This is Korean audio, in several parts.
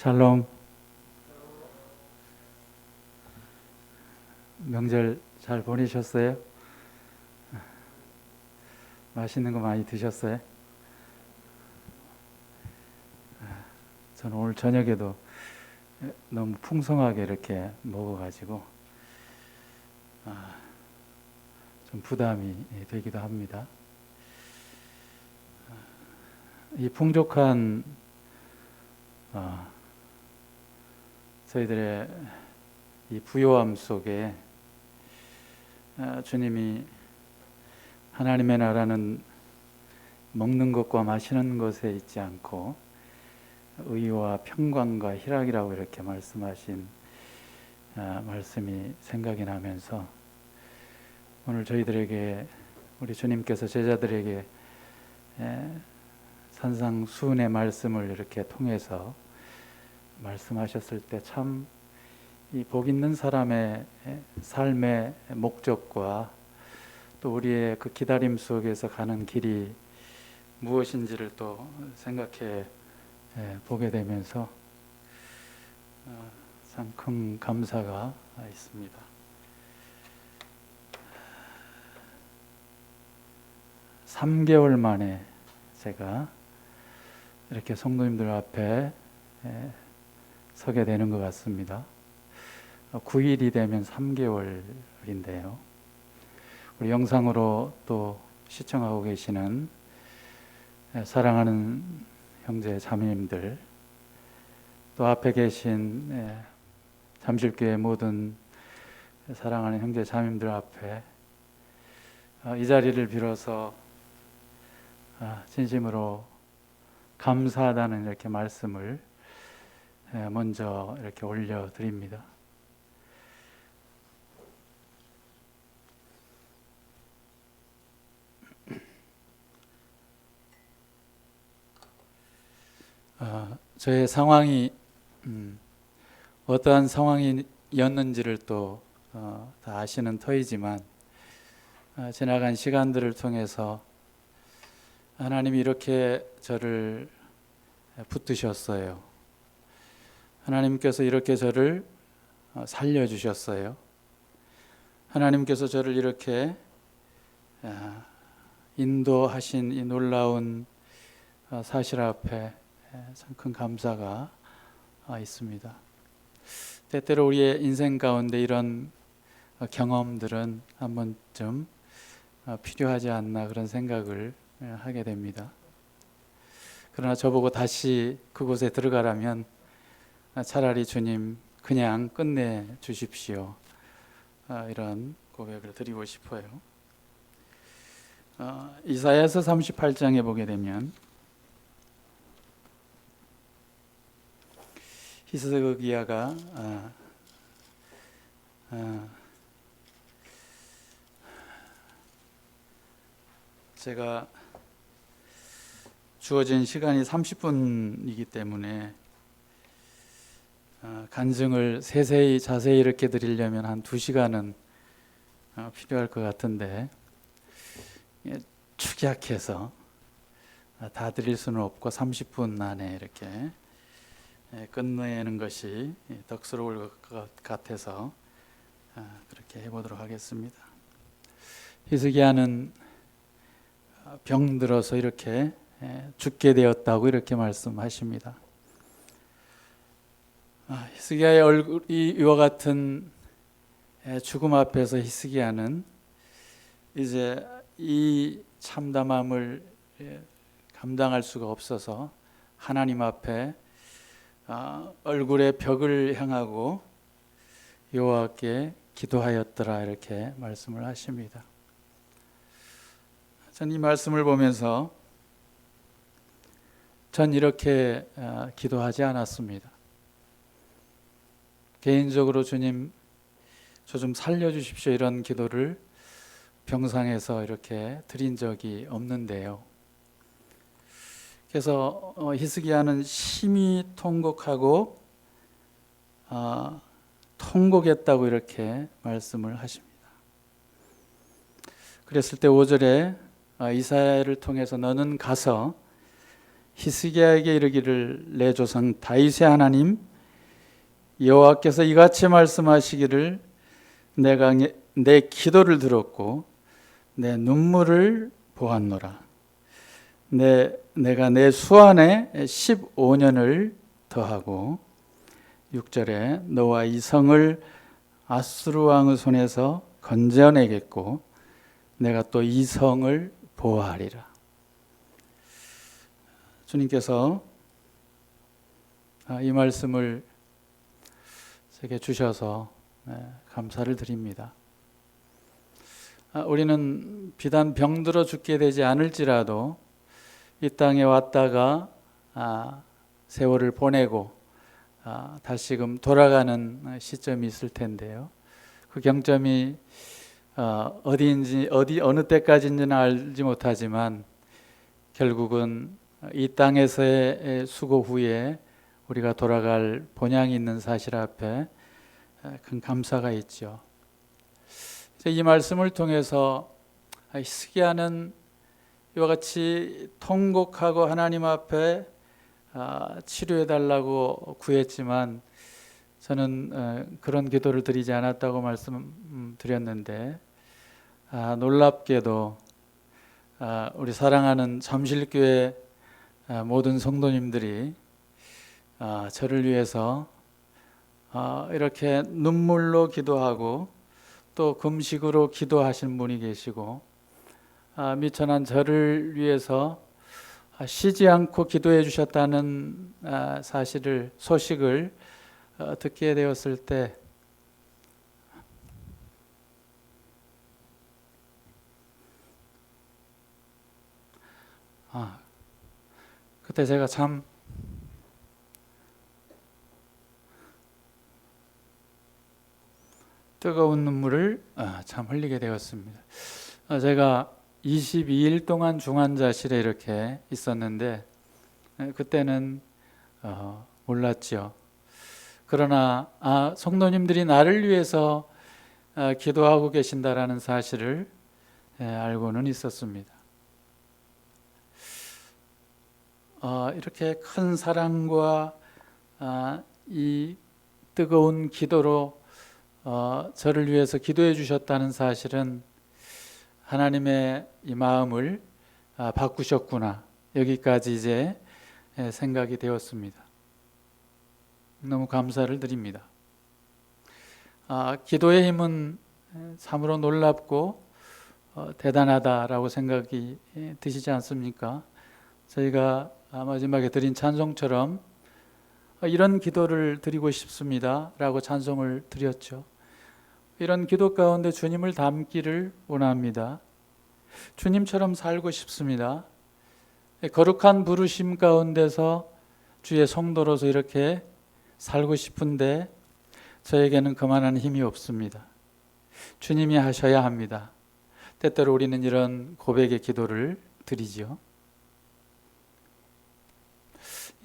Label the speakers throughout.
Speaker 1: 샬롬. 명절 잘 보내셨어요? 맛있는 거 많이 드셨어요? 저는 오늘 저녁에도 너무 풍성하게 이렇게 먹어가지고 좀 부담이 되기도 합니다. 이 풍족한 저희들의 이 부요함 속에 주님이 하나님의 나라는 먹는 것과 마시는 것에 있지 않고 의와 평강과 희락이라고 이렇게 말씀하신 말씀이 생각이 나면서 오늘 저희들에게 우리 주님께서 제자들에게 산상수훈의 말씀을 이렇게 통해서 말씀하셨을 때 참 이 복 있는 사람의 삶의 목적과 또 우리의 그 기다림 속에서 가는 길이 무엇인지를 또 생각해 보게 되면서 참 큰 감사가 있습니다. (3개월) 만에 제가 이렇게 성도님들 앞에 서게 되는 것 같습니다. 9일이 되면 3개월인데요. 우리 영상으로 또 시청하고 계시는 사랑하는 형제 자매님들, 또 앞에 계신 잠실교회 모든 사랑하는 형제 자매님들 앞에 이 자리를 빌어서 진심으로 감사하다는 이렇게 말씀을 먼저 이렇게 올려드립니다. 저의 상황이 어떠한 상황이었는지를 또 다 아시는 터이지만 지나간 시간들을 통해서 하나님이 이렇게 저를 붙드셨어요. 하나님께서 이렇게 저를 살려주셨어요. 하나님께서 저를 이렇게 인도하신 이 놀라운 사실 앞에 참 큰 감사가 있습니다. 때때로 우리의 인생 가운데 이런 경험들은 한 번쯤 필요하지 않나 그런 생각을 하게 됩니다. 그러나 저보고 다시 그곳에 들어가라면 차라리 주님 그냥 끝내 주십시오. 이런 고백을 드리고 싶어요. 이사야서 38장에 보게 되면 히스기야가 제가 주어진 시간이 30분이기 때문에 간증을 세세히 자세히 이렇게 드리려면 한 2시간은 필요할 것 같은데 축약해서 다 드릴 수는 없고 30분 안에 이렇게 끝내는 것이 덕스러울 것 같아서 그렇게 해보도록 하겠습니다. 히스기야는 병들어서 이렇게 죽게 되었다고 이렇게 말씀하십니다. 히스기야의 얼굴이 이와 같은 죽음 앞에서 히스기야는 이제 이 참담함을 감당할 수가 없어서 하나님 앞에 얼굴의 벽을 향하고 여호와께 기도하였더라 이렇게 말씀을 하십니다. 전 이 말씀을 보면서 전 이렇게 기도하지 않았습니다. 개인적으로 주님 저 좀 살려주십시오 이런 기도를 병상에서 이렇게 드린 적이 없는데요. 그래서 히스기야는 심히 통곡하고 통곡했다고 이렇게 말씀을 하십니다. 그랬을 때 5절에 이사야를 통해서 너는 가서 히스기야에게 이르기를 내 조상 다윗의 하나님 여호와께서 이같이 말씀하시기를 내가 내 기도를 들었고 내 눈물을 보았노라. 내가 내 수안에 15년을 더하고 6절에 너와 이 성을 아수르 왕의 손에서 건져내겠고 내가 또 이 성을 보호하리라. 주님께서 이 말씀을 제게 주셔서 감사를 드립니다. 우리는 비단 병들어 죽게 되지 않을지라도 이 땅에 왔다가 세월을 보내고 다시금 돌아가는 시점이 있을 텐데요. 그 경점이 어디인지 어느 때까지인지는 알지 못하지만 결국은 이 땅에서의 수고 후에 우리가 돌아갈 본향이 있는 사실 앞에 큰 감사가 있죠. 이 말씀을 통해서 히스기야는 이와 같이 통곡하고 하나님 앞에 치료해 달라고 구했지만 저는 그런 기도를 드리지 않았다고 말씀드렸는데 놀랍게도 우리 사랑하는 잠실교회 모든 성도님들이 저를 위해서 이렇게 눈물로 기도하고 또 금식으로 기도하신 분이 계시고 미천한 저를 위해서 쉬지 않고 기도해 주셨다는 소식을 듣게 되었을 때 그때 제가 참 뜨거운 눈물을 참 흘리게 되었습니다. 제가 22일 동안 중환자실에 이렇게 있었는데 그때는 몰랐죠. 그러나 성도님들이 나를 위해서 기도하고 계신다라는 사실을 알고는 있었습니다. 이렇게 큰 사랑과 이 뜨거운 기도로 저를 위해서 기도해 주셨다는 사실은 하나님의 이 마음을 바꾸셨구나, 여기까지 이제 생각이 되었습니다. 너무 감사를 드립니다. 기도의 힘은 참으로 놀랍고 대단하다라고 생각이 드시지 않습니까? 저희가 마지막에 드린 찬송처럼 이런 기도를 드리고 싶습니다 라고 찬송을 드렸죠. 이런 기도 가운데 주님을 닮기를 원합니다. 주님처럼 살고 싶습니다. 거룩한 부르심 가운데서 주의 성도로서 이렇게 살고 싶은데 저에게는 그만한 힘이 없습니다. 주님이 하셔야 합니다. 때때로 우리는 이런 고백의 기도를 드리죠.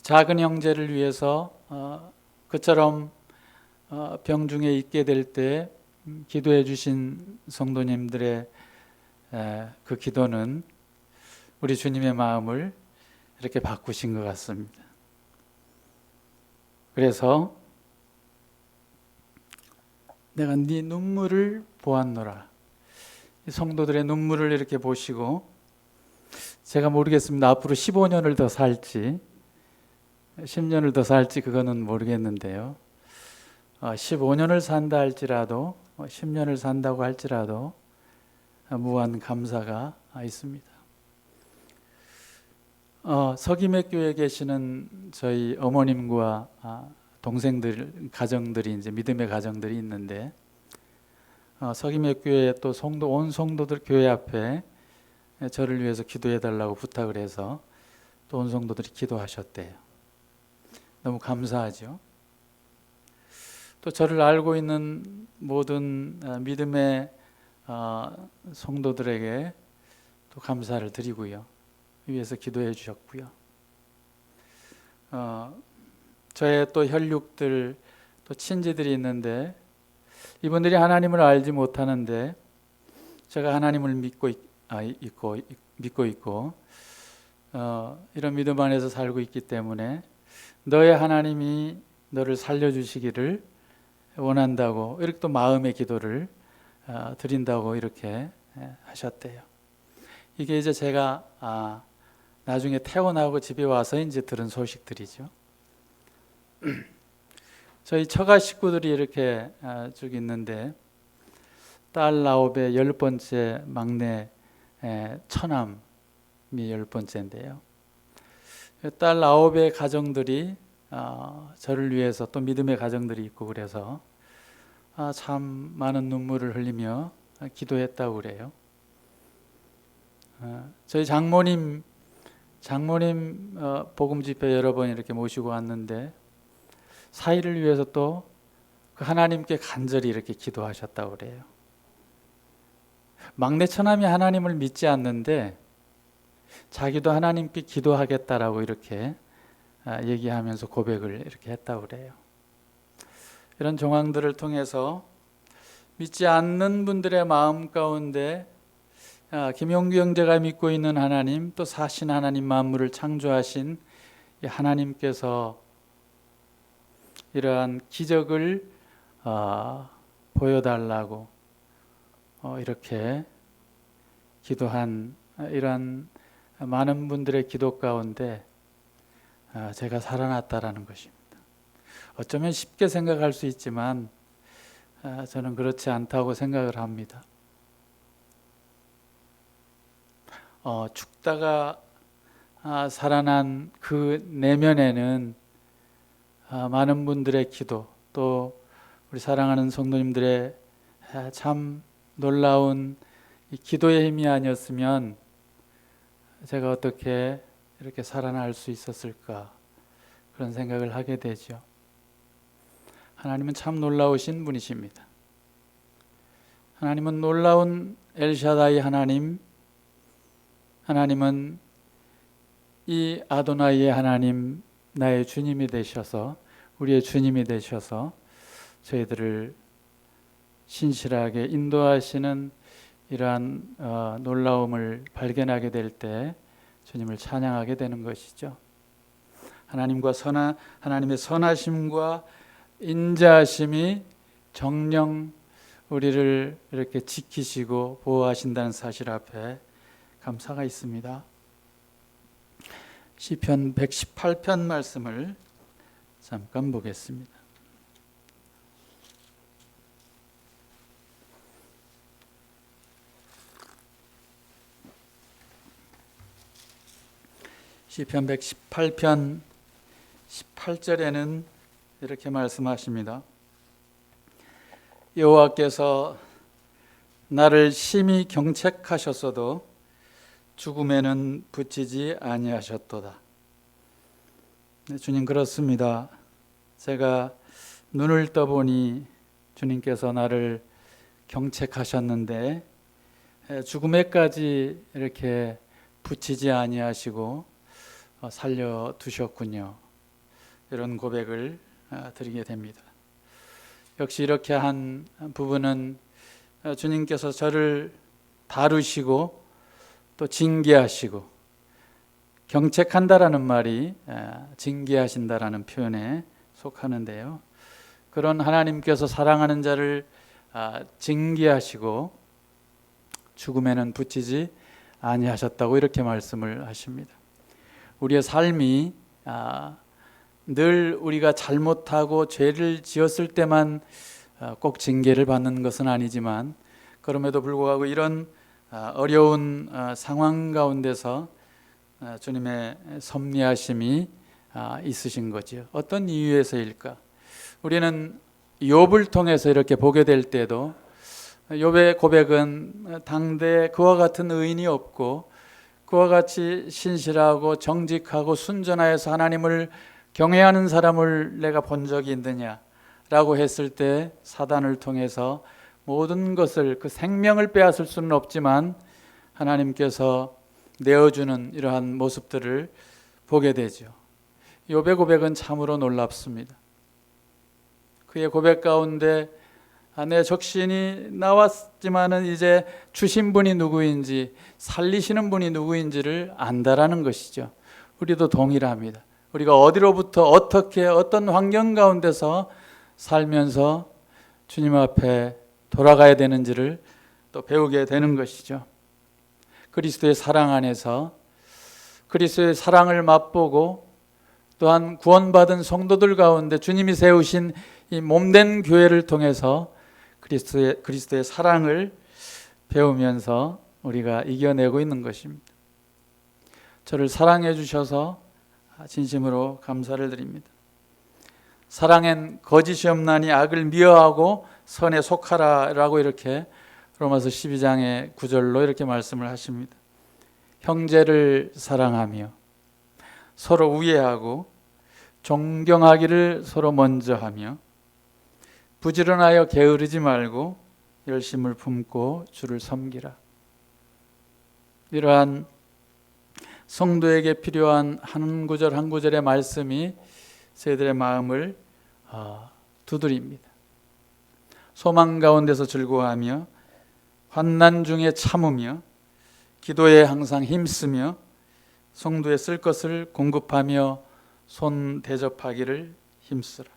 Speaker 1: 작은 형제를 위해서 그처럼 병중에 있게 될 때 기도해 주신 성도님들의 그 기도는 우리 주님의 마음을 이렇게 바꾸신 것 같습니다. 그래서 내가 네 눈물을 보았노라. 성도들의 눈물을 이렇게 보시고, 제가 모르겠습니다. 앞으로 15년을 더 살지 10년을 더 살지 그거는 모르겠는데요. 15년을 산다 할지라도 10년을 산다고 할지라도 무한 감사가 있습니다. 서김의 교회에 계시는 저희 어머님과 동생들, 가정들이 이제 믿음의 가정들이 있는데 서김의 교회 또 온 성도들 교회 앞에 저를 위해서 기도해 달라고 부탁을 해서 또 온 성도들이 기도하셨대요. 너무 감사하죠. 또 저를 알고 있는 모든 믿음의 성도들에게 또 감사를 드리고요. 위해서 기도해 주셨고요. 저의 또 혈육들, 또 친지들이 있는데 이분들이 하나님을 알지 못하는데 제가 하나님을 믿고 있고 이런 믿음 안에서 살고 있기 때문에 너의 하나님이 너를 살려주시기를 원한다고 이렇게 또 마음의 기도를 드린다고 이렇게 하셨대요. 이게 이제 제가 나중에 퇴원하고 집에 와서 이제 들은 소식들이죠. 저희 처가 식구들이 이렇게 쭉 있는데 딸 9의 10번째 막내 처남이 10번째인데요. 딸 9의 가정들이 저를 위해서 또 믿음의 가정들이 있고 그래서 참 많은 눈물을 흘리며 기도했다고 그래요. 저희 장모님 복음 집회 여러 번 이렇게 모시고 왔는데 사이를 위해서 또 그 하나님께 간절히 이렇게 기도하셨다고 그래요. 막내 처남이 하나님을 믿지 않는데 자기도 하나님께 기도하겠다라고 이렇게 얘기하면서 고백을 이렇게 했다고 그래요. 이런 정황들을 통해서 믿지 않는 분들의 마음 가운데 김용규 형제가 믿고 있는 하나님, 또 사신 하나님, 만물을 창조하신 이 하나님께서 이러한 기적을 보여달라고 이렇게 기도한 이러한 많은 분들의 기도 가운데 제가 살아났다라는 것입니다. 어쩌면 쉽게 생각할 수 있지만 저는 그렇지 않다고 생각을 합니다. 죽다가 살아난 그 내면에는 많은 분들의 기도, 또 우리 사랑하는 성도님들의 참 놀라운 이 기도의 힘이 아니었으면 제가 어떻게 이렇게 살아날 수 있었을까, 그런 생각을 하게 되죠. 하나님은 참 놀라우신 분이십니다. 하나님은 놀라운 엘샤다이 하나님, 하나님은 이 아도나이의 하나님, 나의 주님이 되셔서, 우리의 주님이 되셔서 저희들을 신실하게 인도하시는 이러한 놀라움을 발견하게 될 때 주님을 찬양하게 되는 것이죠. 하나님의 선하심과 인자하심이 정녕 우리를 이렇게 지키시고 보호하신다는 사실 앞에 감사가 있습니다. 시편 118편 말씀을 잠깐 보겠습니다. 시편 118편 18절에는 이렇게 말씀하십니다. 여호와께서 나를 심히 경책하셨어도 죽음에는 붙이지 아니하셨도다. 네, 주님 그렇습니다. 제가 눈을 떠보니 주님께서 나를 경책하셨는데 죽음에까지 이렇게 붙이지 아니하시고 살려두셨군요. 이런 고백을 드리게 됩니다. 역시 이렇게 한 부분은 주님께서 저를 다루시고 또 징계하시고, 경책한다라는 말이 징계하신다라는 표현에 속하는데요. 그런 하나님께서 사랑하는 자를 징계하시고 죽음에는 붙이지 아니하셨다고 이렇게 말씀을 하십니다. 우리의 삶이 늘 우리가 잘못하고 죄를 지었을 때만 꼭 징계를 받는 것은 아니지만, 그럼에도 불구하고 이런 어려운 상황 가운데서 주님의 섭리하심이 있으신 거죠. 어떤 이유에서일까? 우리는 욥을 통해서 이렇게 보게 될 때도 욥의 고백은 당대에 그와 같은 의인이 없고 그와 같이 신실하고 정직하고 순전하여서 하나님을 경외하는 사람을 내가 본 적이 있느냐라고 했을 때 사단을 통해서 모든 것을, 그 생명을 빼앗을 수는 없지만 하나님께서 내어주는 이러한 모습들을 보게 되죠. 욥의 고백은 참으로 놀랍습니다. 그의 고백 가운데 내 적신이 나왔지만은 이제 주신 분이 누구인지, 살리시는 분이 누구인지를 안다라는 것이죠. 우리도 동일합니다. 우리가 어디로부터 어떻게 어떤 환경 가운데서 살면서 주님 앞에 돌아가야 되는지를 또 배우게 되는 것이죠. 그리스도의 사랑 안에서 그리스도의 사랑을 맛보고 또한 구원받은 성도들 가운데 주님이 세우신 이 몸된 교회를 통해서 그리스도의 사랑을 배우면서 우리가 이겨내고 있는 것입니다. 저를 사랑해 주셔서 진심으로 감사를 드립니다. 사랑엔 거짓이 없나니 악을 미워하고 선에 속하라라고 이렇게 로마서 12장의 9절로 이렇게 말씀을 하십니다. 형제를 사랑하며 서로 우애하고 존경하기를 서로 먼저 하며 부지런하여 게으르지 말고 열심을 품고 주를 섬기라. 이러한 성도에게 필요한 한 구절 한 구절의 말씀이 저희들의 마음을 두드립니다. 소망 가운데서 즐거워하며 환난 중에 참으며 기도에 항상 힘쓰며 성도에 쓸 것을 공급하며 손 대접하기를 힘쓰라.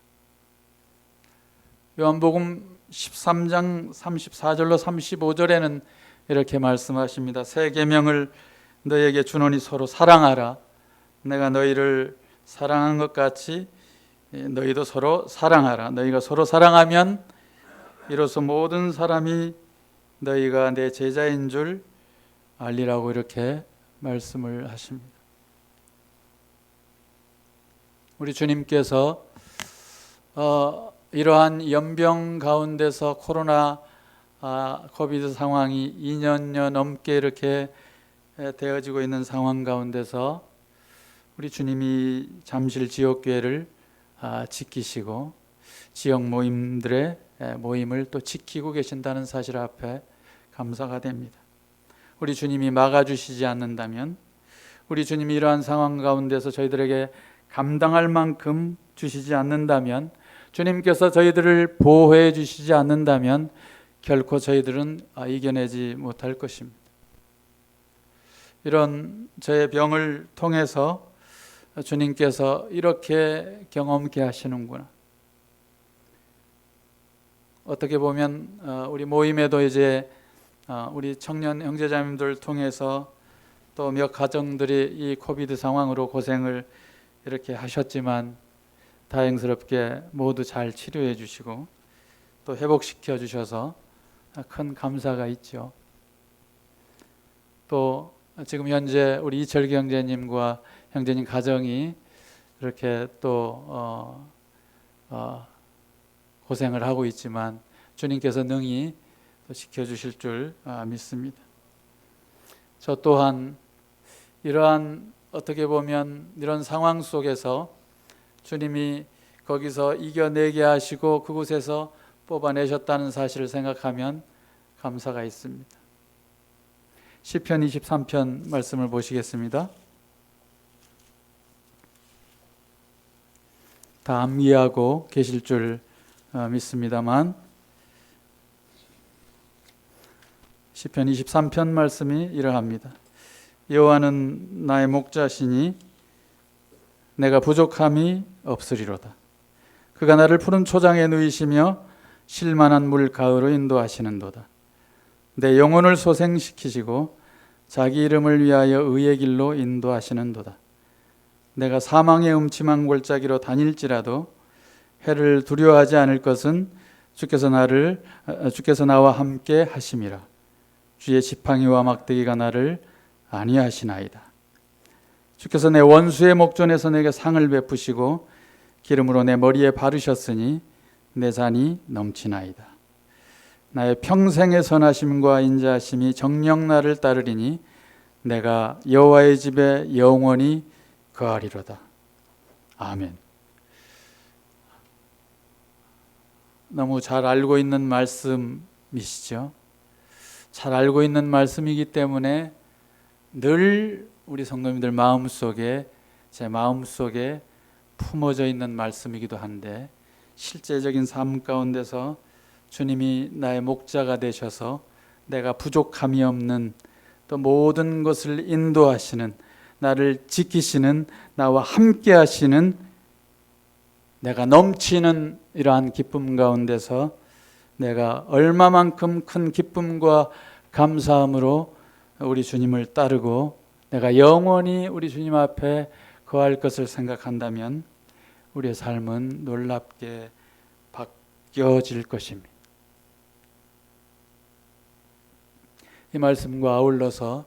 Speaker 1: 요한복음 13장 34절로 35절에는 이렇게 말씀하십니다. 새 계명을 너희에게 주노니 서로 사랑하라. 내가 너희를 사랑한 것 같이 너희도 서로 사랑하라. 너희가 서로 사랑하면 이로써 모든 사람이 너희가 내 제자인 줄 알리라고 이렇게 말씀을 하십니다. 우리 주님께서 이러한 연병 가운데서 코로나 코비드 상황이 2년여 넘게 이렇게 되어지고 있는 상황 가운데서 우리 주님이 잠실 지역교회를 지키시고 지역 모임들의 모임을 또 지키고 계신다는 사실 앞에 감사가 됩니다. 우리 주님이 막아주시지 않는다면, 우리 주님이 이러한 상황 가운데서 저희들에게 감당할 만큼 주시지 않는다면, 주님께서 저희들을 보호해 주시지 않는다면 결코 저희들은 이겨내지 못할 것입니다. 이런 저의 병을 통해서 주님께서 이렇게 경험케 하시는구나. 어떻게 보면 우리 모임에도 이제 우리 청년 형제자매들 통해서 또 몇 가정들이 이 코비드 상황으로 고생을 이렇게 하셨지만 다행스럽게 모두 잘 치료해 주시고 또 회복시켜 주셔서 큰 감사가 있죠. 또 지금 현재 우리 이철기 형제님과 형제님 가정이 이렇게 또 고생을 하고 있지만 주님께서 능히 또 지켜주실 줄 믿습니다. 저 또한 이러한 어떻게 보면 이런 상황 속에서 주님이 거기서 이겨내게 하시고 그곳에서 뽑아내셨다는 사실을 생각하면 감사가 있습니다. 시편 23편 말씀을 보시겠습니다. 다 암기하고 계실 줄 믿습니다만 시편 23편 말씀이 이러합니다. 여호와는 나의 목자시니 내가 부족함이 없으리로다. 그가 나를 푸른 초장에 누이시며 쉴만한 물 가으로 인도하시는도다. 내 영혼을 소생시키시고 자기 이름을 위하여 의의 길로 인도하시는도다. 내가 사망의 음침한 골짜기로 다닐지라도 해를 두려워하지 않을 것은 주께서 나와 함께 하심이라. 주의 지팡이와 막대기가 나를 안위하시나이다. 주께서 내 원수의 목전에서 내게 상을 베푸시고 기름으로 내 머리에 바르셨으니 내 잔이 넘치나이다. 나의 평생의 선하심과 인자하심이 정녕 나를 따르리니 내가 여호와의 집에 영원히 거하리로다. 아멘. 너무 잘 알고 있는 말씀이시죠? 잘 알고 있는 말씀이기 때문에 늘 우리 성도님들 마음속에, 제 마음속에 품어져 있는 말씀이기도 한데 실제적인 삶 가운데서 주님이 나의 목자가 되셔서 내가 부족함이 없는 또 모든 것을 인도하시는, 나를 지키시는, 나와 함께 하시는, 내가 넘치는 이러한 기쁨 가운데서 내가 얼마만큼 큰 기쁨과 감사함으로 우리 주님을 따르고 내가 영원히 우리 주님 앞에 거할 것을 생각한다면 우리의 삶은 놀랍게 바뀌어질 것입니다. 이 말씀과 아울러서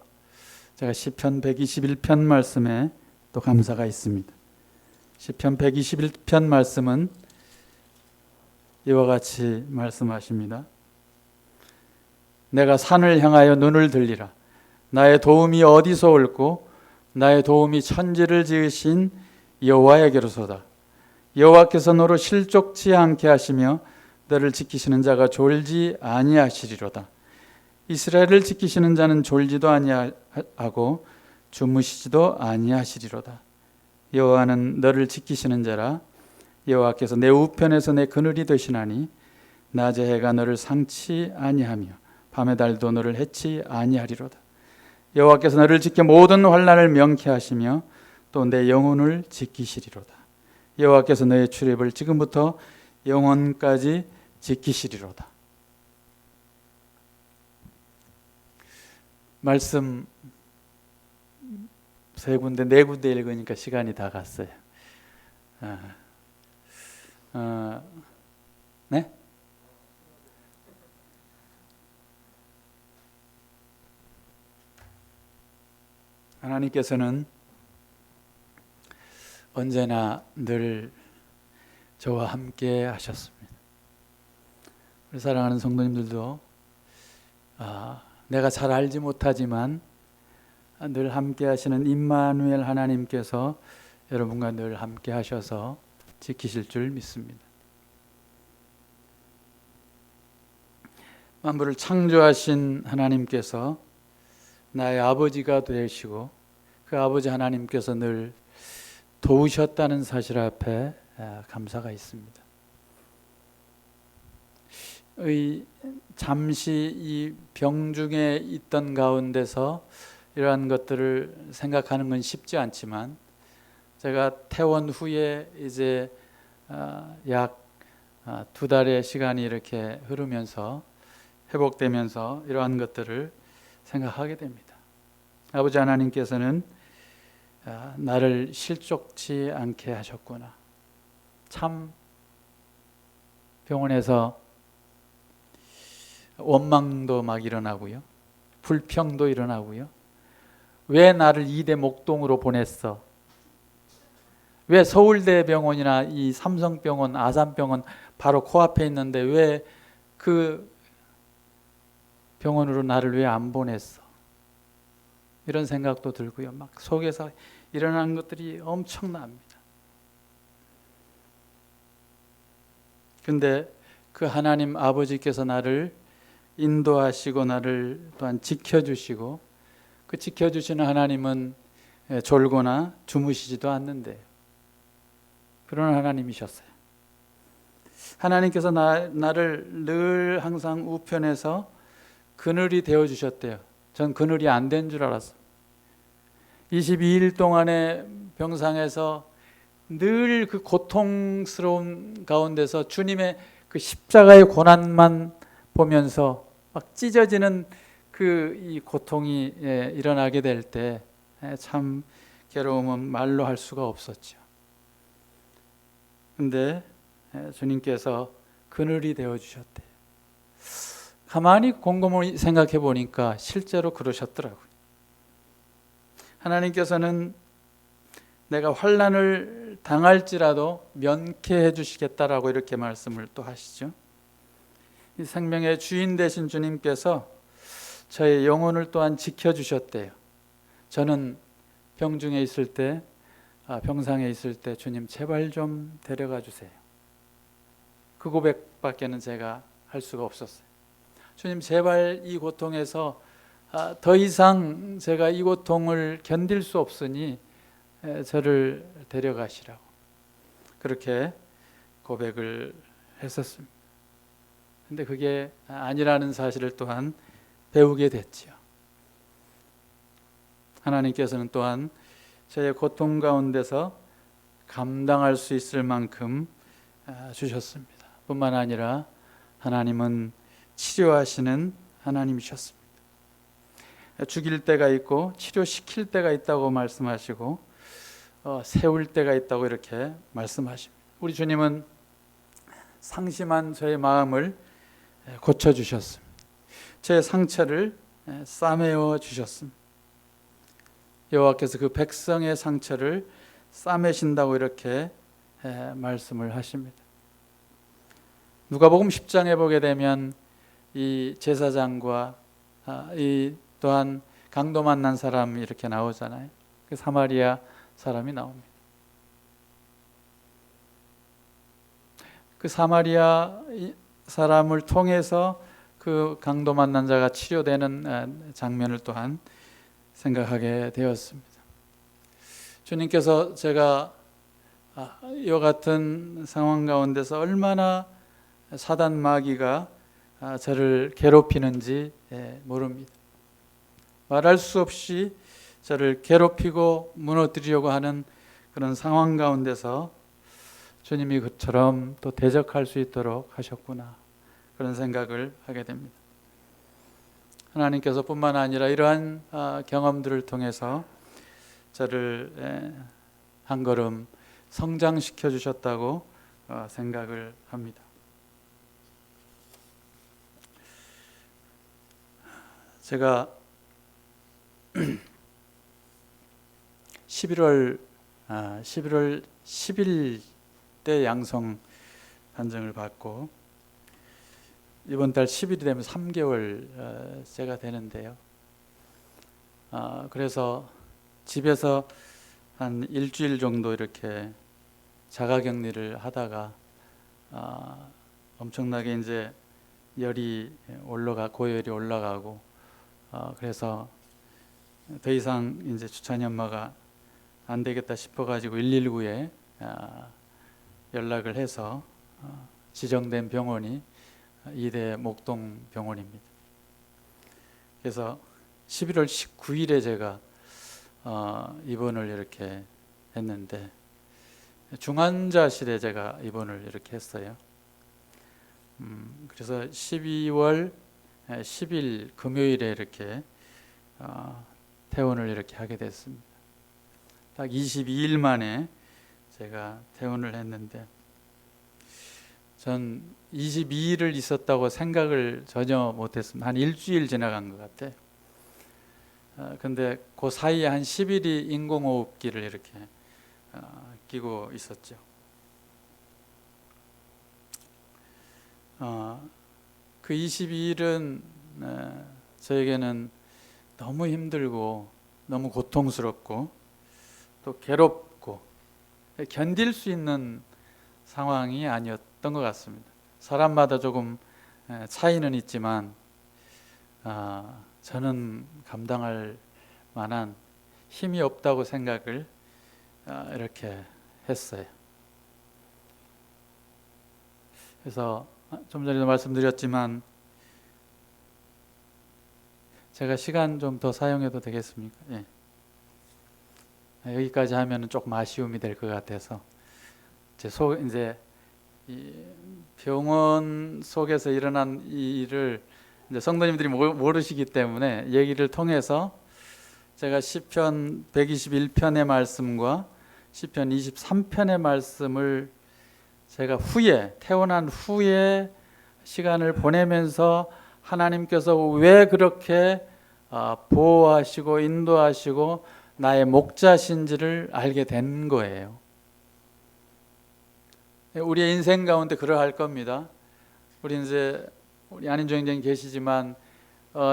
Speaker 1: 제가 시편 121편 말씀에 또 감사가 있습니다. 시편 121편 말씀은 이와 같이 말씀하십니다. 내가 산을 향하여 눈을 들리라. 나의 도움이 어디서 올고 나의 도움이 천지를 지으신 여호와에게로소다. 여호와께서 너로 실족치 않게 하시며 너를 지키시는 자가 졸지 아니하시리로다. 이스라엘을 지키시는 자는 졸지도 아니하고 주무시지도 아니하시리로다. 여호와는 너를 지키시는 자라. 여호와께서 내 우편에서 내 그늘이 되시나니 낮의 해가 너를 상치 아니하며 밤의 달도 너를 해치 아니하리로다. 여호와께서 너를 지켜 모든 환난을 명쾌하시며 또 내 영혼을 지키시리로다. 여호와께서 너의 출입을 지금부터 영원까지 지키시리로다. 말씀 세 군데, 네 군데 읽으니까 시간이 다 갔어요. 네? 하나님께서는 언제나 늘 저와 함께 하셨습니다. 우리 사랑하는 성도님들도 내가 잘 알지 못하지만 늘 함께 하시는 임마누엘 하나님께서 여러분과 늘 함께 하셔서 지키실 줄 믿습니다. 만물을 창조하신 하나님께서 나의 아버지가 되시고 그 아버지 하나님께서 늘 도우셨다는 사실 앞에 감사가 있습니다. 잠시 이 병중에 있던 가운데서 이러한 것들을 생각하는 건 쉽지 않지만 제가 퇴원 후에 이제 약 2달의 시간이 이렇게 흐르면서 회복되면서 이러한 것들을 생각하게 됩니다. 아버지 하나님께서는 나를 실족치 않게 하셨구나. 참 병원에서 원망도 막 일어나고요. 불평도 일어나고요. 왜 나를 이대 목동으로 보냈어? 왜 서울대병원이나 이 삼성병원, 아산병원 바로 코앞에 있는데 왜 그 병원으로 나를 왜 안 보냈어? 이런 생각도 들고요. 막 속에서 일어나는 것들이 엄청납니다. 근데 그 하나님 아버지께서 나를 인도하시고 나를 또한 지켜주시고 그 지켜주시는 하나님은 졸거나 주무시지도 않는데 그런 하나님이셨어요. 하나님께서 나를 늘 항상 우편에서 그늘이 되어주셨대요. 전 그늘이 안 된 줄 알았어요. 22일 동안의 병상에서 늘 그 고통스러운 가운데서 주님의 그 십자가의 고난만 보면서 막 찢어지는 그 이 고통이 일어나게 될 때 참 괴로움은 말로 할 수가 없었죠. 근데 주님께서 그늘이 되어 주셨대요. 가만히 곰곰이 생각해 보니까 실제로 그러셨더라고요. 하나님께서는 내가 환난을 당할지라도 면케해 주시겠다라고 이렇게 말씀을 또 하시죠. 이 생명의 주인 되신 주님께서 저의 영혼을 또한 지켜주셨대요. 저는 병중에 있을 때, 병상에 있을 때 주님 제발 좀 데려가 주세요. 그 고백밖에는 제가 할 수가 없었어요. 주님 제발 이 고통에서 더 이상 제가 이 고통을 견딜 수 없으니 저를 데려가시라고 그렇게 고백을 했었습니다. 근데 그게 아니라는 사실을 또한 배우게 됐지요. 하나님께서는 또한 저의 고통 가운데서 감당할 수 있을 만큼 주셨습니다. 뿐만 아니라 하나님은 치료하시는 하나님이셨습니다. 죽일 때가 있고 치료시킬 때가 있다고 말씀하시고 세울 때가 있다고 이렇게 말씀하십니다. 우리 주님은 상심한 저의 마음을 고쳐주셨습니다. 제 상처를 싸매어 주셨습니다. 여호와께서 그 백성의 상처를 싸매신다고 이렇게 말씀을 하십니다. 누가복음 10장에 보게 되면 이 제사장과 이 또한 강도 만난 사람이 이렇게 나오잖아요. 그 사마리아 사람이 나옵니다. 그 사마리아 사람을 통해서 그 강도 만난 자가 치료되는 장면을 또한 생각하게 되었습니다. 주님께서 제가 이와 같은 상황 가운데서 얼마나 사단 마귀가 저를 괴롭히는지 모릅니다. 말할 수 없이 저를 괴롭히고 무너뜨리려고 하는 그런 상황 가운데서 주님이 그처럼 또 대적할 수 있도록 하셨구나, 그런 생각을 하게 됩니다. 하나님께서 뿐만 아니라 이러한 경험들을 통해서 저를 한 걸음 성장시켜 주셨다고 생각을 합니다. 제가 11월 10일 때 양성 판정을 받고 이번 달 10일이 되면 3개월째가 되는데요. 그래서 집에서 한 일주일 정도 이렇게 자가격리를 하다가 엄청나게 이제 고열이 올라가고 그래서 더 이상 이제 주찬이 엄마가 안 되겠다 싶어가지고 119에 연락을 해서 지정된 병원이 이대 목동 병원입니다. 그래서 11월 19일에 제가 입원을 이렇게 했는데 중환자실에 제가 입원을 이렇게 했어요. 그래서 12월 10일 금요일에 이렇게 퇴원을 이렇게 하게 됐습니다. 딱 22일 만에 제가 퇴원을 했는데 전 22일을 있었다고 생각을 전혀 못했습니다. 한 일주일 지나간 것 같아요. 근데 그 사이에 한 10일이 인공호흡기를 이렇게 끼고 있었죠. 그 22일은 저에게는 너무 힘들고 너무 고통스럽고 또 괴롭고 견딜 수 있는 상황이 아니었던 것 같습니다. 사람마다 조금 차이는 있지만 저는 감당할 만한 힘이 없다고 생각을 이렇게 했어요. 그래서 좀 전에도 말씀드렸지만 제가 시간 좀 더 사용해도 되겠습니까? 예. 여기까지 하면은 조금 아쉬움이 될 것 같아서 이제 이 병원 속에서 일어난 이 일을 이제 성도님들이 모르시기 때문에 얘기를 통해서 제가 시편 121편의 말씀과 시편 23편의 말씀을 제가 태어난 후에 시간을 보내면서 하나님께서 왜 그렇게 보호하시고 인도하시고 나의 목자신지를 알게 된 거예요. 우리의 인생 가운데 그러할 겁니다. 우리 안인종행님 계시지만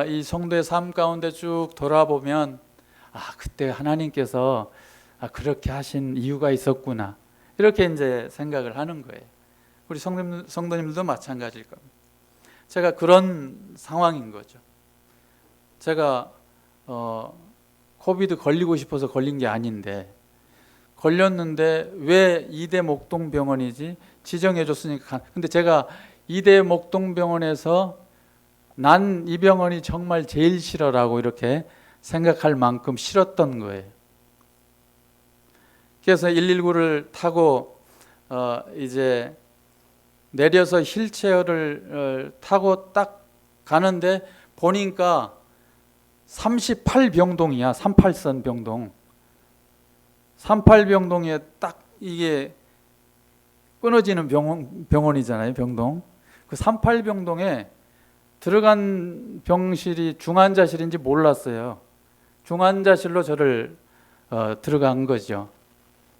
Speaker 1: 이 성도의 삶 가운데 쭉 돌아보면 그때 하나님께서 그렇게 하신 이유가 있었구나, 이렇게 이제 생각을 하는 거예요. 우리 성도님들도 마찬가지일 겁니다. 제가 그런 상황인 거죠. 제가 코비드 걸리고 싶어서 걸린 게 아닌데 걸렸는데 왜 이대 목동병원이지 지정해 줬으니까. 근데 제가 이대 목동병원에서 난 이 병원이 정말 제일 싫어라고 이렇게 생각할 만큼 싫었던 거예요. 그래서 119를 타고 이제 내려서 휠체어를 타고 딱 가는데 보니까 38병동이야. 38선 병동. 38병동에 딱 이게 끊어지는 병원이잖아요. 병동. 그 38병동에 들어간 병실이 중환자실인지 몰랐어요. 중환자실로 저를 들어간 거죠.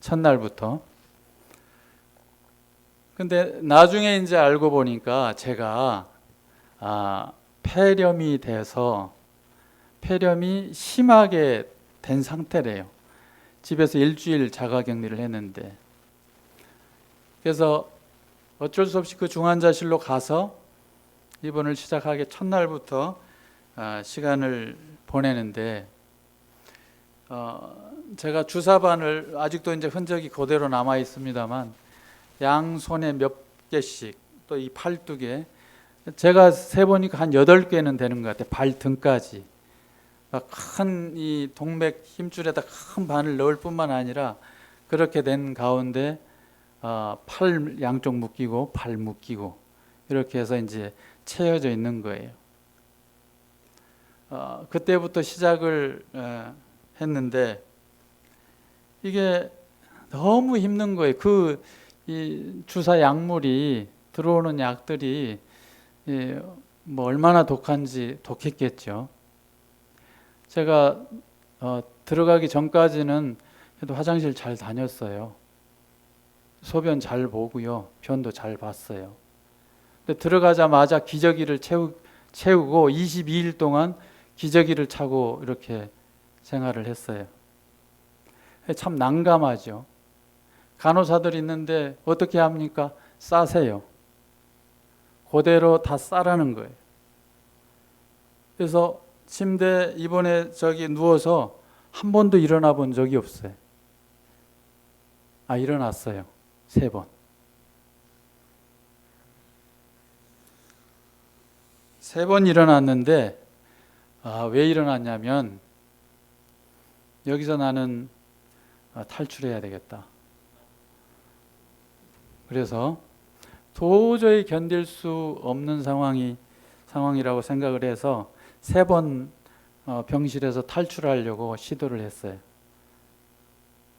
Speaker 1: 첫날부터. 근데 나중에 이제 알고 보니까 제가 폐렴이 돼서 폐렴이 심하게 된 상태래요. 집에서 일주일 자가격리를 했는데, 그래서 어쩔 수 없이 그 중환자실로 가서 입원을 시작하기 첫날부터 시간을 보내는데, 제가 주사바늘 아직도 이제 흔적이 그대로 남아 있습니다만 양손에 몇 개씩 또 이 팔뚝에 제가 세보니까 한 8개는 되는 것 같아요. 발등까지 큰 이 동맥 힘줄에다 큰 바늘 넣을 뿐만 아니라 그렇게 된 가운데 팔 양쪽 묶이고 발 묶이고 이렇게 해서 이제 채워져 있는 거예요. 그때부터 시작을 했는데 이게 너무 힘든 거예요. 이 주사 약물이 들어오는 약들이 뭐 얼마나 독했겠죠. 제가 들어가기 전까지는 그래도 화장실 잘 다녔어요. 소변 잘 보고요, 변도 잘 봤어요. 근데 들어가자마자 기저귀를 채우고 22일 동안 기저귀를 차고 이렇게 생활을 했어요. 참 난감하죠. 간호사들이 있는데 어떻게 합니까? 싸세요. 그대로 다 싸라는 거예요. 그래서 침대 이번에 누워서 한 번도 일어나 본 적이 없어요. 일어났어요. 3번. 3번 일어났는데 왜 일어났냐면 여기서 나는 탈출해야 되겠다. 그래서 도저히 견딜 수 없는 상황이라고 생각을 해서 3번 병실에서 탈출하려고 시도를 했어요.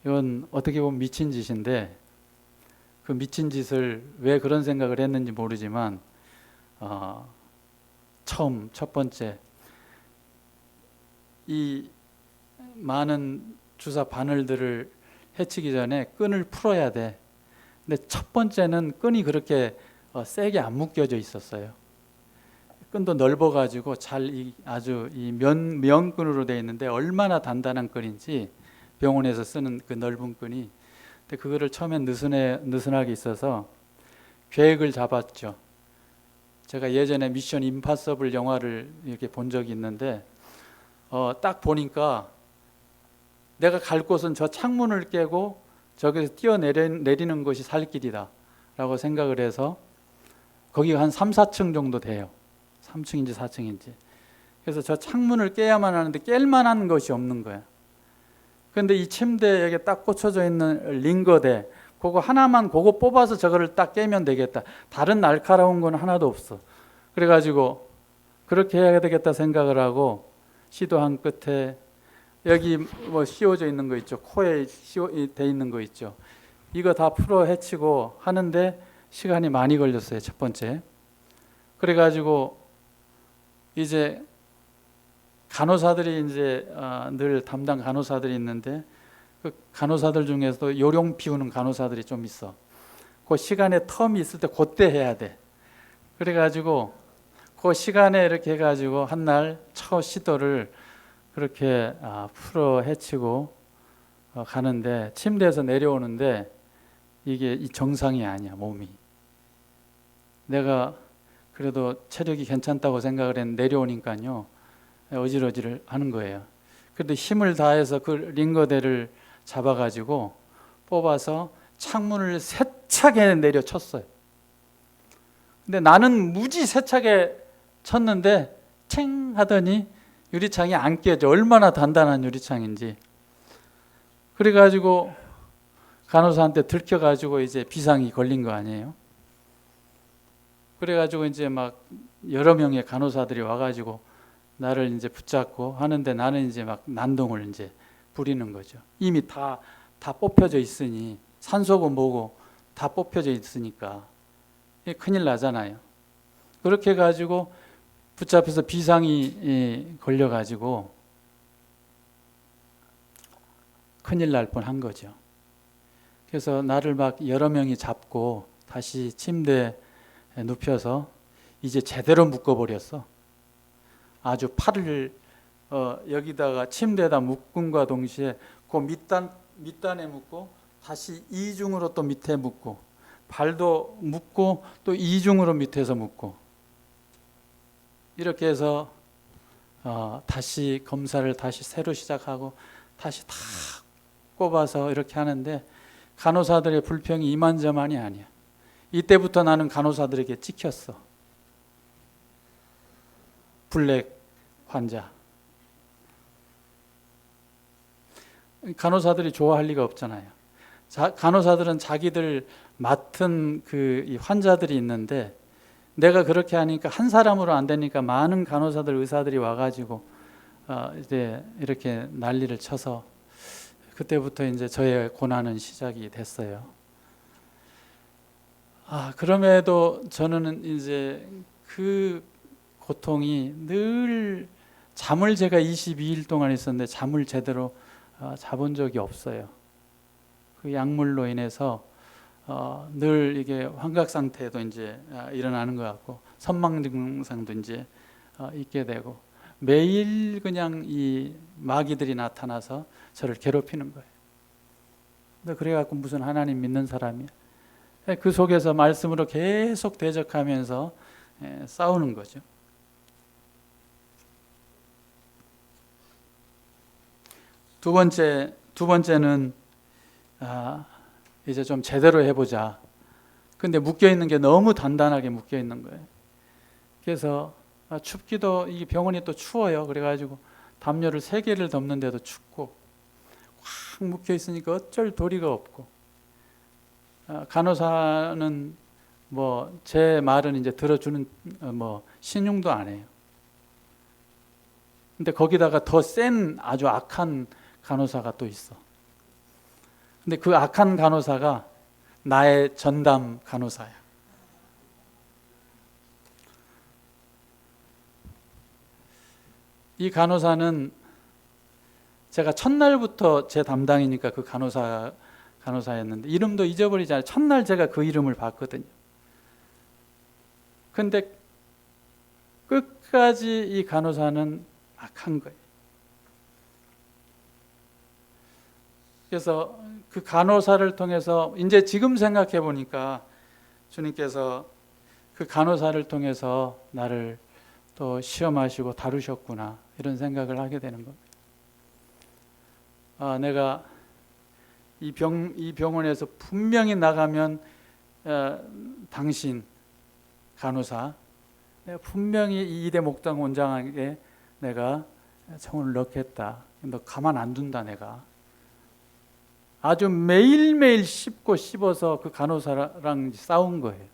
Speaker 1: 이건 어떻게 보면 미친 짓인데 그 미친 짓을 왜 그런 생각을 했는지 모르지만 첫 번째 이 많은 주사 바늘들을 해치기 전에 끈을 풀어야 돼. 근데 첫 번째는 끈이 그렇게 세게 안 묶여져 있었어요. 끈도 넓어가지고 아주 이 면끈으로 되어 있는데 얼마나 단단한 끈인지 병원에서 쓰는 그 넓은 끈이. 근데 그거를 처음엔 느슨하게 있어서 계획을 잡았죠. 제가 예전에 미션 임파서블 영화를 이렇게 본 적이 있는데 딱 보니까 내가 갈 곳은 저 창문을 깨고 저기서 뛰어내리는 것이 살 길이다 라고 생각을 해서 거기가 한 3, 4층 정도 돼요. 3층인지 4층인지. 그래서 저 창문을 깨야만 하는데 깰 만한 것이 없는 거야. 그런데 이 침대에 딱 꽂혀져 있는 링거대 그거 뽑아서 저거를 딱 깨면 되겠다. 다른 날카로운 건 하나도 없어. 그래가지고 그렇게 해야 되겠다 생각을 하고 시도한 끝에 여기 뭐 씌워져 있는 거 있죠. 코에 돼 있는 거 있죠. 이거 다 풀어 헤치고 하는데 시간이 많이 걸렸어요. 첫 번째. 그래가지고 이제 간호사들이 이제 늘 담당 간호사들이 있는데 그 간호사들 중에서도 요령 피우는 간호사들이 좀 있어. 그 시간에 텀이 있을 때 그때 해야 돼. 그래가지고 그 시간에 이렇게 해가지고 한 날 첫 시도를 그렇게 풀어 헤치고 가는데 침대에서 내려오는데 이게 이 정상이 아니야. 몸이. 내가 그래도 체력이 괜찮다고 생각을 했는데 내려오니까요 어지러지를 하는 거예요. 그래도 힘을 다해서 그 링거대를 잡아가지고 뽑아서 창문을 세차게 내려쳤어요. 근데 나는 무지 세차게 쳤는데 챙 하더니 유리창이 안 깨져. 얼마나 단단한 유리창인지. 그래가지고 간호사한테 들켜가지고 이제 비상이 걸린 거 아니에요. 그래가지고 이제 막 여러 명의 간호사들이 와가지고 나를 이제 붙잡고 하는데 나는 이제 막 난동을 이제 부리는 거죠. 이미 다 뽑혀져 있으니 산소고 뭐고 다 뽑혀져 있으니까 큰일 나잖아요. 그렇게 해가지고 붙잡혀서 비상이 걸려가지고 큰일 날 뻔한 거죠. 그래서 나를 막 여러 명이 잡고 다시 침대에 눕혀서 이제 제대로 묶어버렸어. 아주 팔을 여기다가 침대에다 묶음과 동시에 그 밑단에 묶고 다시 이중으로 또 밑에 묶고 발도 묶고 또 이중으로 밑에서 묶고 이렇게 해서 다시 검사를 다시 새로 시작하고 다시 다 꼽아서 이렇게 하는데 간호사들의 불평이 이만저만이 아니야. 이때부터 나는 간호사들에게 찍혔어. 블랙 환자. 간호사들이 좋아할 리가 없잖아요. 간호사들은 자기들 맡은 이 환자들이 있는데 내가 그렇게 하니까 한 사람으로 안 되니까 많은 간호사들, 의사들이 와가지고 이제 이렇게 난리를 쳐서 그때부터 이제 저의 고난은 시작이 됐어요. 그럼에도 저는 이제 그 고통이 늘 잠을 제가 22일 동안 있었는데 잠을 제대로 자본 적이 없어요. 그 약물로 인해서 늘 이게 환각 상태도 이제 일어나는 것 같고 선망 증상도 이제 있게 되고 매일 그냥 이 마귀들이 나타나서 저를 괴롭히는 거예요. 근데 그래갖고 무슨 하나님 믿는 사람이야? 그 속에서 말씀으로 계속 대적하면서 싸우는 거죠. 두 번째는 이제 좀 제대로 해보자. 근데 묶여 있는 게 너무 단단하게 묶여 있는 거예요. 그래서 춥기도 이 병원이 또 추워요. 그래가지고 담요를 3개를 덮는데도 춥고 확 묶여 있으니까 어쩔 도리가 없고 간호사는 뭐 제 말은 이제 들어주는 뭐 신용도 안 해요. 근데 거기다가 더 센 아주 악한 간호사가 또 있어. 근데 그 악한 간호사가 나의 전담 간호사야. 이 간호사는 제가 첫날부터 제 담당이니까 그 간호사였는데 이름도 잊어버리지 않아요. 첫날 제가 그 이름을 봤거든요. 근데 끝까지 이 간호사는 악한 거예요. 그래서 그 간호사를 통해서 이제 지금 생각해 보니까 주님께서 그 간호사를 통해서 나를 또 시험하시고 다루셨구나 이런 생각을 하게 되는 겁니다. 내가 이 병원에서 분명히 나가면 당신 간호사 내가 분명히 이 이대 목장 원장에게 내가 청혼을 넣겠다. 너 가만 안 둔다 내가. 아주 매일매일 씹고 씹어서 그 간호사랑 싸운 거예요.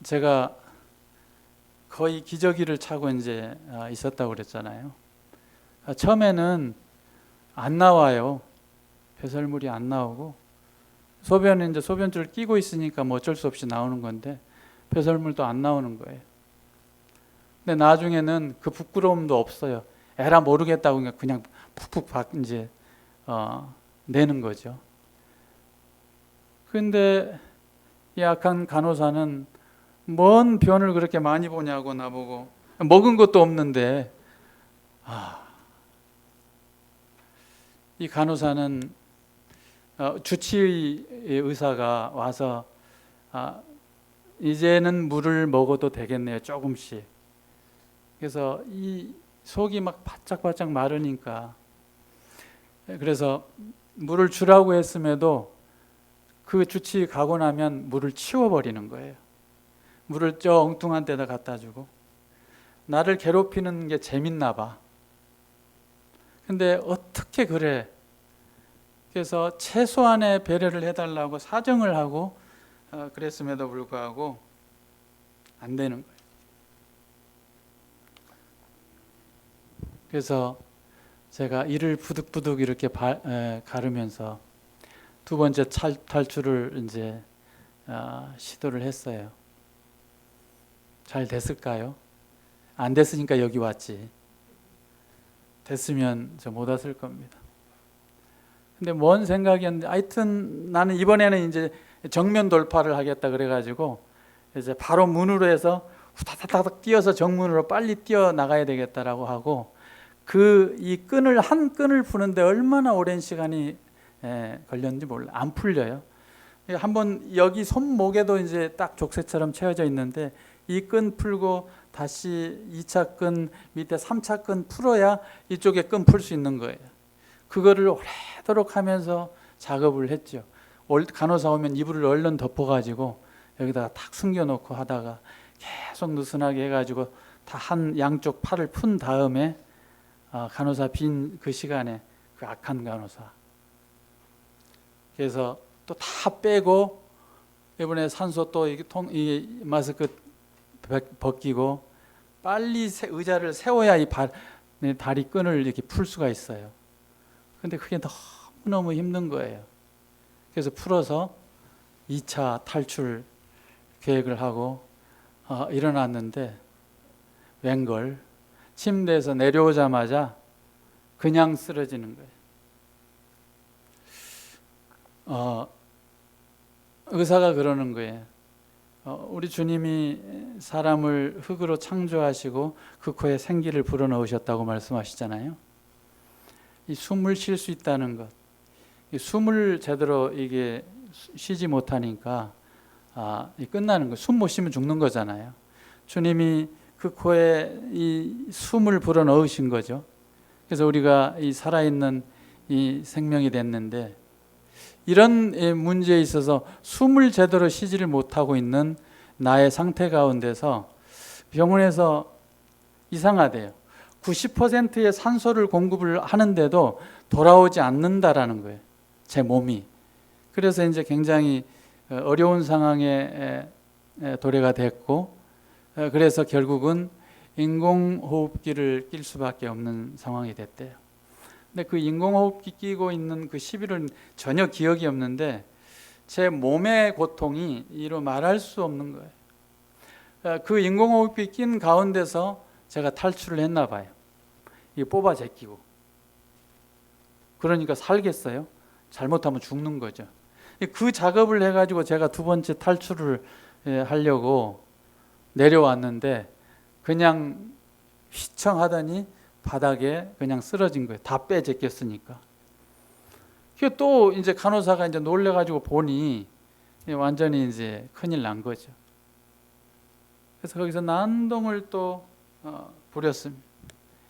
Speaker 1: 제가 거의 기저귀를 차고 이제 있었다고 그랬잖아요. 처음에는 안 나와요. 배설물이 안 나오고 소변은 이제 소변줄을 끼고 있으니까 뭐 어쩔 수 없이 나오는 건데 배설물도 안 나오는 거예요. 근데 나중에는 그 부끄러움도 없어요. 에라 모르겠다고 그냥 푹푹 이제 내는 거죠. 근데 이 악한 간호사는 뭔 변을 그렇게 많이 보냐고 나보고 먹은 것도 없는데 이 간호사는 주치의 의사가 와서 이제는 물을 먹어도 되겠네요. 조금씩. 그래서 이 속이 막 바짝바짝 마르니까 그래서 물을 주라고 했음에도 그 주치 가고 나면 물을 치워버리는 거예요. 물을 저 엉뚱한 데다 갖다 주고. 나를 괴롭히는 게 재밌나 봐. 근데 어떻게 그래? 그래서 최소한의 배려를 해달라고 사정을 하고 그랬음에도 불구하고 안 되는 거예요. 그래서 제가 이를 부득부득 이렇게 가르면서 두 번째 탈출을 이제 시도를 했어요. 잘 됐을까요? 안 됐으니까 여기 왔지. 됐으면 저 못 왔을 겁니다. 근데 뭔 생각이었는데 하여튼 나는 이번에는 이제 정면 돌파를 하겠다 그래가지고 이제 바로 문으로 해서 후다다닥 뛰어서 정문으로 빨리 뛰어 나가야 되겠다라고 하고 이 끈을 한 끈을 푸는데 얼마나 오랜 시간이 걸렸는지 몰라. 안 풀려요. 한번 여기 손목에도 이제 딱 족쇄처럼 채워져 있는데 이 끈 풀고 다시 2차 끈 밑에 3차 끈 풀어야 이쪽에 끈 풀 수 있는 거예요. 그거를 오래도록 하면서 작업을 했죠. 간호사 오면 이불을 얼른 덮어가지고 여기다가 탁 숨겨놓고 하다가 계속 느슨하게 해가지고 다 한 양쪽 팔을 푼 다음에 간호사 빈 그 시간에 그 악한 간호사 그래서 또 다 빼고 이번에 산소 또 이 마스크 벗기고 빨리 의자를 세워야 이 다리 끈을 이렇게 풀 수가 있어요. 근데 그게 너무너무 힘든 거예요. 그래서 풀어서 2차 탈출 계획을 하고 일어났는데 웬걸 침대에서 내려오자마자 그냥 쓰러지는 거예요. 의사가 그러는 거예요. 우리 주님이 사람을 흙으로 창조하시고 그 코에 생기를 불어넣으셨다고 말씀하시잖아요. 이 숨을 쉴 수 있다는 것, 이 숨을 제대로 이게 쉬지 못하니까 끝나는 거. 숨 못 쉬면 죽는 거잖아요. 주님이 그 코에 이 숨을 불어넣으신 거죠. 그래서 우리가 이 살아있는 이 생명이 됐는데 이런 문제에 있어서 숨을 제대로 쉬지를 못하고 있는 나의 상태 가운데서 병원에서 이상하대요. 90%의 산소를 공급을 하는데도 돌아오지 않는다라는 거예요. 제 몸이. 그래서 이제 굉장히 어려운 상황에 도래가 됐고 그래서 결국은 인공호흡기를 낄 수밖에 없는 상황이 됐대요. 근데 그 인공호흡기 끼고 있는 그 10일은 전혀 기억이 없는데 제 몸의 고통이 이로 말할 수 없는 거예요. 그 인공호흡기 낀 가운데서 제가 탈출을 했나 봐요. 이게 뽑아 제끼고. 그러니까 살겠어요? 잘못하면 죽는 거죠. 그 작업을 해가지고 제가 두 번째 탈출을 하려고 내려왔는데 그냥 휘청하더니 바닥에 그냥 쓰러진 거예요. 다 빼제꼈으니까. 또 이제 간호사가 이제 놀래가지고 보니 완전히 이제 큰일 난 거죠. 그래서 거기서 난동을 또 부렸습니다.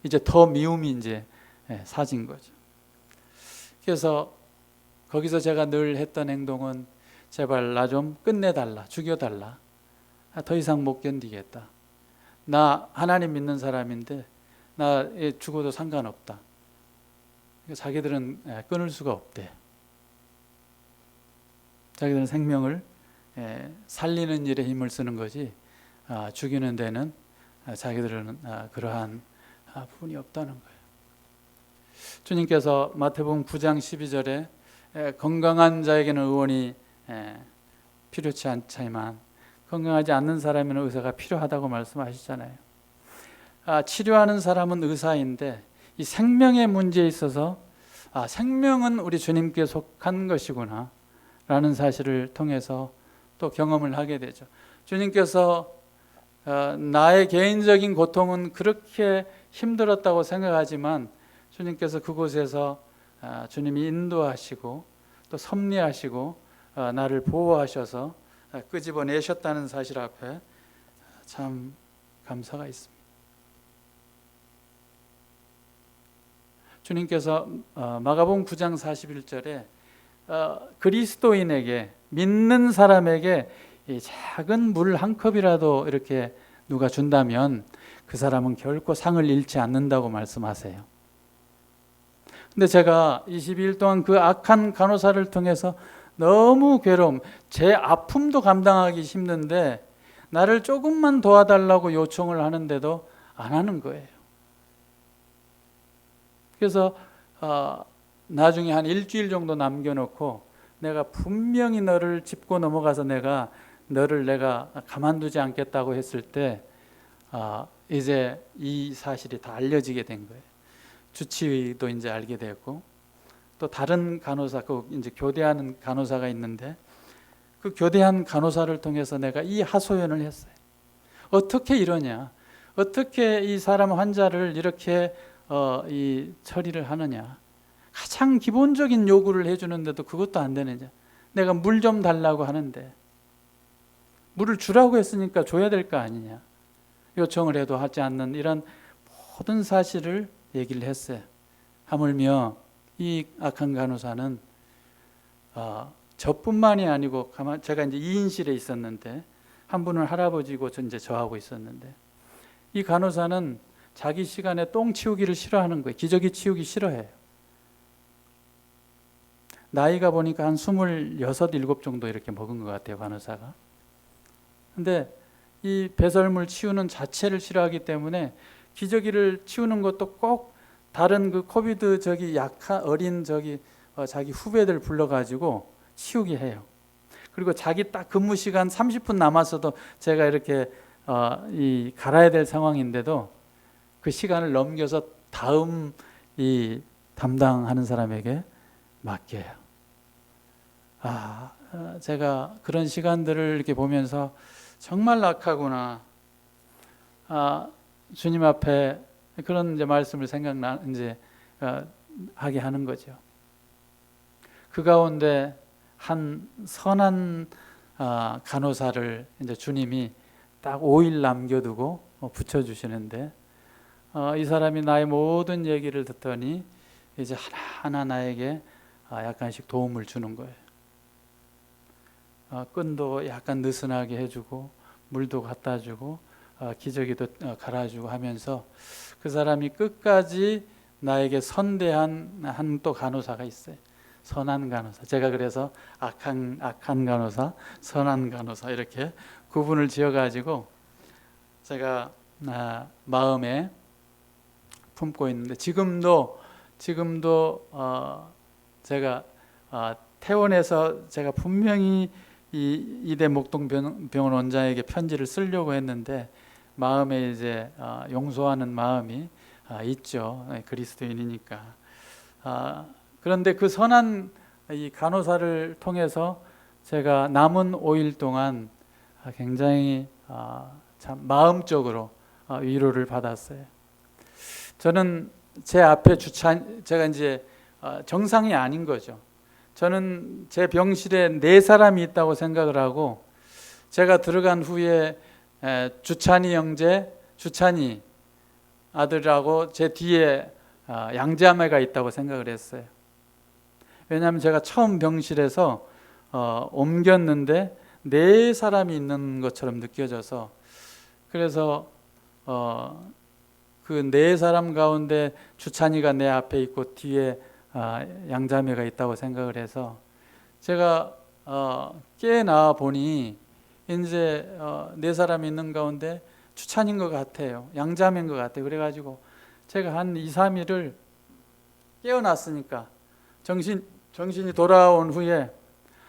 Speaker 1: 이제 더 미움이 이제 사진 거죠. 그래서 거기서 제가 늘 했던 행동은 제발 나 좀 끝내달라, 죽여달라. 더 이상 못 견디겠다. 나 하나님 믿는 사람인데 나 죽어도 상관없다. 자기들은 끊을 수가 없대. 자기들은 생명을 살리는 일에 힘을 쓰는 거지 죽이는 데는 자기들은 그러한 부분이 없다는 거예요. 주님께서 마태복음 9장 12절에 건강한 자에게는 의원이 필요치 않지만 건강하지 않는 사람에는 의사가 필요하다고 말씀하시잖아요. 치료하는 사람은 의사인데 이 생명의 문제에 있어서 생명은 우리 주님께 속한 것이구나 라는 사실을 통해서 또 경험을 하게 되죠. 주님께서 나의 개인적인 고통은 그렇게 힘들었다고 생각하지만 주님께서 그곳에서 주님이 인도하시고 또 섭리하시고 나를 보호하셔서 끄집어내셨다는 사실 앞에 참 감사가 있습니다. 주님께서 마가복음 9장 41절에 그리스도인에게 믿는 사람에게 이 작은 물 한 컵이라도 이렇게 누가 준다면 그 사람은 결코 상을 잃지 않는다고 말씀하세요. 근데 제가 22일 동안 그 악한 간호사를 통해서 너무 괴로움, 제 아픔도 감당하기 힘든데 나를 조금만 도와달라고 요청을 하는데도 안 하는 거예요. 그래서 나중에 한 일주일 정도 남겨놓고 내가 분명히 너를 짚고 넘어가서 너를 내가 가만두지 않겠다고 했을 때 이제 이 사실이 다 알려지게 된 거예요. 주치의도 이제 알게 됐고, 또 다른 간호사, 이제 교대하는 간호사가 있는데 그 교대한 간호사를 통해서 내가 이 하소연을 했어요. 어떻게 이러냐? 어떻게 이 사람 환자를 이렇게 이 처리를 하느냐? 가장 기본적인 요구를 해주는데도 그것도 안 되느냐? 내가 물 좀 달라고 하는데 물을 주라고 했으니까 줘야 될 거 아니냐? 요청을 해도 하지 않는 이런 모든 사실을 얘기를 했어요. 하물며 이 악한 간호사는 저뿐만이 아니고 제가 이제 2인실에 있었는데 한 분은 할아버지고 이제 저하고 있었는데 이 간호사는 자기 시간에 똥 치우기를 싫어하는 거예요. 기저귀 치우기 싫어해요. 나이가 보니까 한 26, 7 정도 이렇게 먹은 것 같아요, 간호사가. 근데 이 배설물 치우는 자체를 싫어하기 때문에 기저귀를 치우는 것도 꼭 다른 그 코비드 약한 어린 자기 후배들 불러가지고 치우게 해요. 그리고 자기 딱 근무 시간 30분 남았어도 제가 이렇게 갈아야 될 상황인데도 그 시간을 넘겨서 다음 이 담당하는 사람에게 맡겨요. 제가 그런 시간들을 이렇게 보면서 정말 악하구나. 주님 앞에 그런 이제 말씀을 하게 하는 거죠. 그 가운데 한 선한 간호사를 이제 주님이 딱 5일 남겨두고 붙여주시는데 이 사람이 나의 모든 얘기를 듣더니 이제 하나하나 나에게 약간씩 도움을 주는 거예요. 끈도 약간 느슨하게 해주고 물도 갖다 주고 기저귀도 갈아주고 하면서 그 사람이 끝까지 나에게 선대한 한 또 간호사가 있어요. 선한 간호사. 제가 그래서 악한 간호사, 선한 간호사 이렇게 구분을 지어가지고 제가 마음에 품고 있는데 지금도 제가 퇴원해서 제가 분명히 이 이대 목동병원 원장에게 편지를 쓰려고 했는데 마음에 이제 용서하는 마음이 있죠. 그리스도인이니까. 그런데 그 선한 이 간호사를 통해서 제가 남은 5일 동안 굉장히 참 마음적으로 위로를 받았어요. 저는 제 앞에 제가 이제 정상이 아닌 거죠. 저는 제 병실에 4사람이 있다고 생각을 하고 제가 들어간 후에 주찬이 형제, 주찬이 아들하고 제 뒤에 양자매가 있다고 생각을 했어요. 왜냐하면 제가 처음 병실에서 옮겼는데 4사람이 있는 것처럼 느껴져서 그래서 그 4사람 가운데 주찬이가 내 앞에 있고 뒤에 양자매가 있다고 생각을 해서 제가 깨어나 보니 이제 4사람이 있는 가운데 주찬인 것 같아요. 양자매인 것 같아요. 그래가지고 제가 한 2, 3일을 깨어났으니까 정신이 돌아온 후에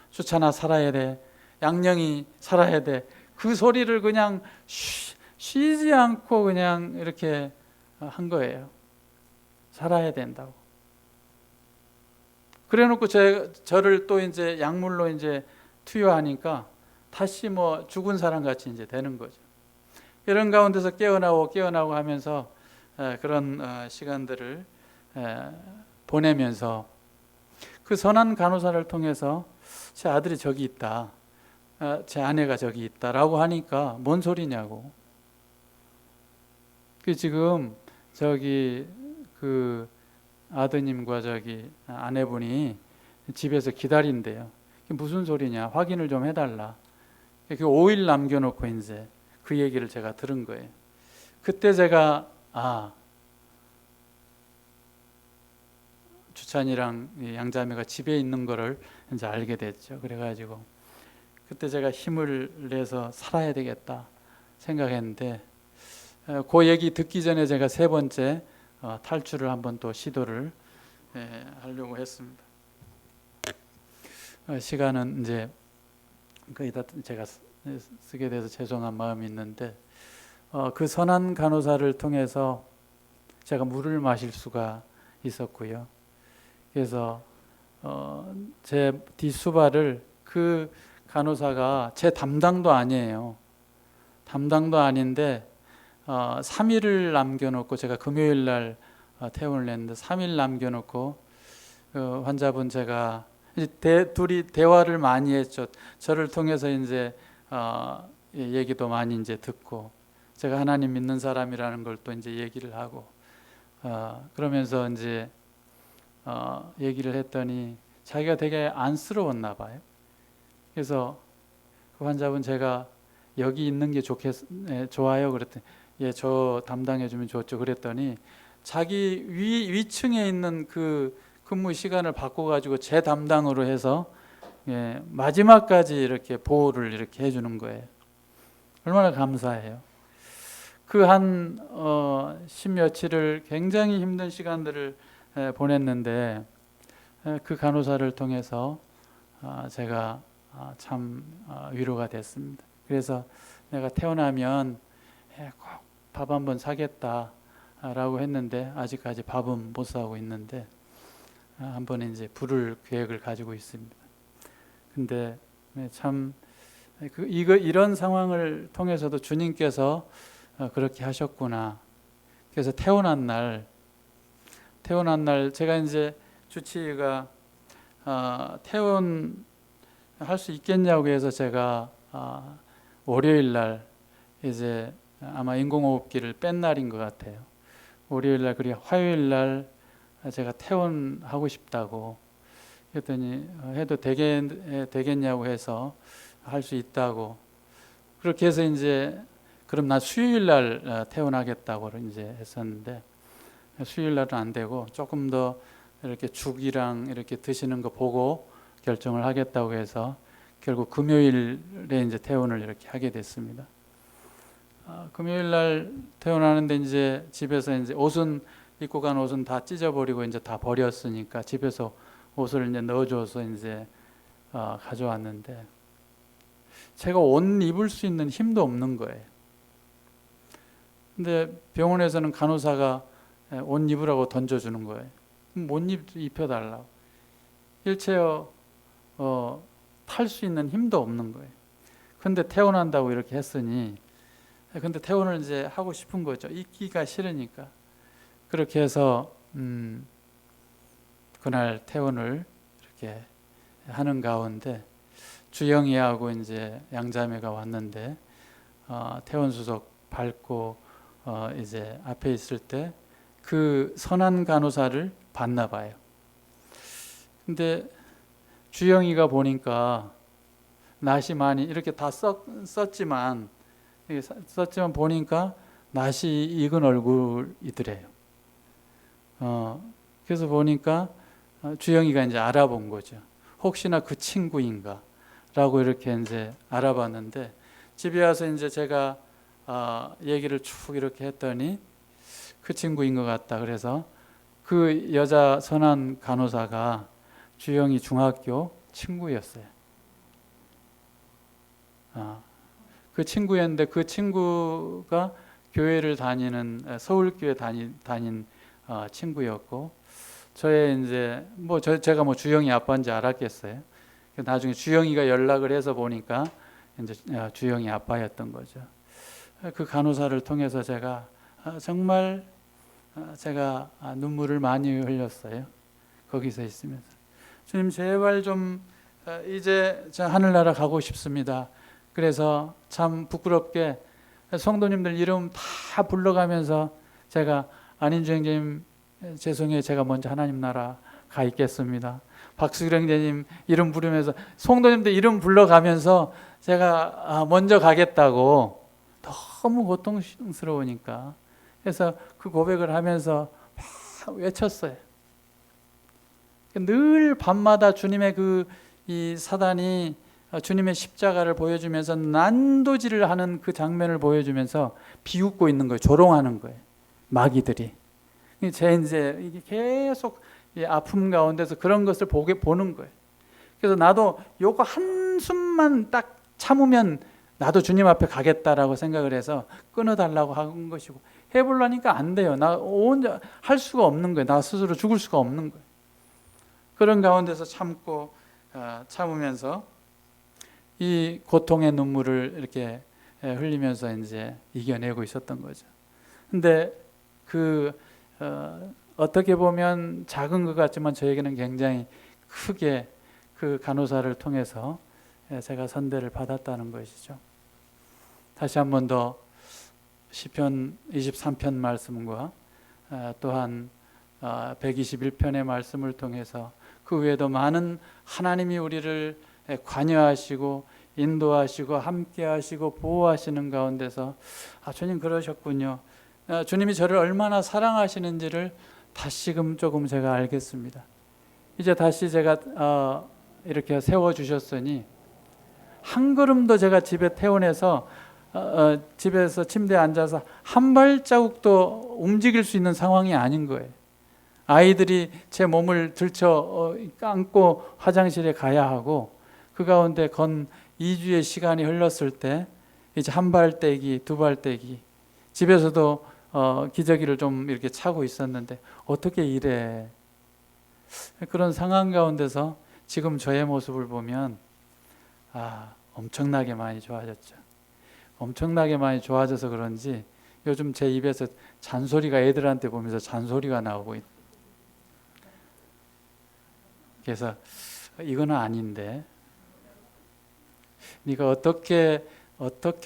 Speaker 1: 주찬아 살아야 돼. 양령이 살아야 돼. 그 소리를 그냥 쉬지 않고 그냥 이렇게 한 거예요. 살아야 된다고. 그래 놓고 저를 또 이제 약물로 이제 투여하니까 다시 뭐 죽은 사람 같이 이제 되는 거죠. 이런 가운데서 깨어나고 하면서 그런 시간들을 보내면서 그 선한 간호사를 통해서 제 아들이 저기 있다. 제 아내가 저기 있다라고 하니까 뭔 소리냐고. 그 지금 그 아드님과 아내분이 집에서 기다린대요. 무슨 소리냐? 확인을 좀 해달라. 그 5일 남겨놓고 이제 그 얘기를 제가 들은 거예요. 그때 제가 주찬이랑 양자매가 집에 있는 거를 이제 알게 됐죠. 그래가지고 그때 제가 힘을 내서 살아야 되겠다 생각했는데, 그 얘기 듣기 전에 제가 세 번째 탈출을 한번 또 시도를 하려고 했습니다. 시간은 이제 거의 다 제가 쓰게 돼서 죄송한 마음이 있는데, 그 선한 간호사를 통해서 제가 물을 마실 수가 있었고요. 그래서 제 뒷수발을 그 간호사가 제 담당도 아니에요. 담당도 아닌데 3일을 남겨놓고, 제가 금요일 날 퇴원을 했는데 3일 남겨놓고 환자분 제가 둘이 대화를 많이 했죠. 저를 통해서 이제 얘기도 많이 이제 듣고, 제가 하나님 믿는 사람이라는 걸 또 이제 얘기를 하고, 그러면서 이제 얘기를 했더니 자기가 되게 안쓰러웠나 봐요. 그래서 그 환자분 제가 여기 있는 게 좋아요 그랬더니, 예, 저 담당해 주면 좋죠 그랬더니, 자기 위층에 있는 그 근무 시간을 바꿔가지고 제 담당으로 해서 마지막까지 이렇게 보호를 이렇게 해주는 거예요. 얼마나 감사해요. 그 한 십며칠을 굉장히 힘든 시간들을 보냈는데, 그 간호사를 통해서 제가 참 위로가 됐습니다. 그래서 내가 태어나면 꼭 밥 한번 사겠다라고 했는데, 아직까지 밥은 못 사고 있는데 한번 이제 부를 계획을 가지고 있습니다. 근데 참 이런 상황을 통해서도 주님께서 그렇게 하셨구나. 그래서 태어난 날 제가 이제 주치의가 퇴원할 수 있겠냐고 해서 제가 월요일 날 이제 아마 인공호흡기를 뺀 날인 것 같아요. 월요일 날, 그리고 화요일 날 제가 퇴원하고 싶다고 했더니 해도 되겠냐고 해서 할 수 있다고, 그렇게 해서 이제 그럼 나 수요일 날 퇴원하겠다고 이제 했었는데, 수요일 날은 안 되고 조금 더 이렇게 죽이랑 이렇게 드시는 거 보고 결정을 하겠다고 해서 결국 금요일에 이제 퇴원을 이렇게 하게 됐습니다. 금요일 날 퇴원하는데 이제 집에서 이제 옷은, 입고 간 옷은 다 찢어버리고 이제 다 버렸으니까 집에서 옷을 이제 넣어줘서 이제 가져왔는데, 제가 옷 입을 수 있는 힘도 없는 거예요. 근데 병원에서는 간호사가 옷 입으라고 던져주는 거예요. 못 입혀달라고. 일체어 탈 수 있는 힘도 없는 거예요. 근데 퇴원한다고 이렇게 했으니, 근데 퇴원을 이제 하고 싶은 거죠. 있기가 싫으니까. 그렇게 해서 그날 퇴원을 이렇게 하는 가운데 주영이하고 이제 양자매가 왔는데, 퇴원 수속 밟고 이제 앞에 있을 때 그 선한 간호사를 봤나 봐요. 근데 주영이가 보니까 낫이 많이 이렇게 다 썼지만 보니까 낫이 익은 얼굴이더래요. 그래서 보니까 주영이가 이제 알아본 거죠. 혹시나 그 친구인가 라고 이렇게 이제 알아봤는데, 집에 와서 이제 제가 얘기를 쭉 이렇게 했더니 그 친구인 것 같다. 그래서 그 여자 선한 간호사가 주영이 중학교 친구였어요. 그 친구였는데, 그 친구가 교회를 다니는 서울교회 다닌 친구였고, 저의 이제 제가 주영이 아빠인지 알았겠어요. 나중에 주영이가 연락을 해서 보니까 이제 주영이 아빠였던 거죠. 그 간호사를 통해서 제가 정말 제가 눈물을 많이 흘렸어요. 거기서 있으면서 주님 제발 좀 이제 저 하늘나라 가고 싶습니다. 그래서 참 부끄럽게 성도님들 이름 다 불러가면서 제가 안인주 형제님 죄송해요, 제가 먼저 하나님 나라 가 있겠습니다. 박수경 형제님 이름 부르면서 성도님들 이름 불러가면서 제가 먼저 가겠다고 너무 고통스러우니까 그래서 그 고백을 하면서 막 외쳤어요. 늘 밤마다 주님의 이 사단이 주님의 십자가를 보여주면서 난도질을 하는 그 장면을 보여주면서 비웃고 있는 거예요. 조롱하는 거예요. 마귀들이. 제 이제 이게 계속 이 아픔 가운데서 그런 것을 보는 거예요. 그래서 나도 요거 한숨만 딱 참으면 나도 주님 앞에 가겠다라고 생각을 해서 끊어달라고 한 것이고, 해보려니까 안 돼요. 나 혼자 할 수가 없는 거예요. 나 스스로 죽을 수가 없는 거예요. 그런 가운데서 참으면서 이 고통의 눈물을 이렇게 흘리면서 이제 이겨내고 있었던 거죠. 근데 어떻게 보면 작은 것 같지만 저에게는 굉장히 크게 그 간호사를 통해서 제가 선대를 받았다는 것이죠. 다시 한 번 더 시편 23편 말씀과 또한 121편의 말씀을 통해서 그 외에도 많은 하나님이 우리를 관여하시고 인도하시고 함께하시고 보호하시는 가운데서 주님 그러셨군요. 주님이 저를 얼마나 사랑하시는지를 다시금 조금 제가 알겠습니다. 이제 다시 제가 이렇게 세워주셨으니 한 걸음도 제가 집에 퇴원해서 집에서 침대에 앉아서 한 발자국도 움직일 수 있는 상황이 아닌 거예요. 아이들이 제 몸을 들쳐 안고 화장실에 가야 하고 그 가운데 건 2주의 시간이 흘렀을 때 이제 한 발 떼기, 두 발 떼기, 집에서도 기저귀를 좀 이렇게 차고 있었는데 어떻게 이래? 그런 상황 가운데서 지금 저의 모습을 보면 엄청나게 많이 좋아졌죠. 엄청나게 많이 좋아져서 그런지 요즘 제 입에서 잔소리가 애들한테 보면서 잔소리가 나오고 있. 그래서 이거는 아닌데 네가 어떻게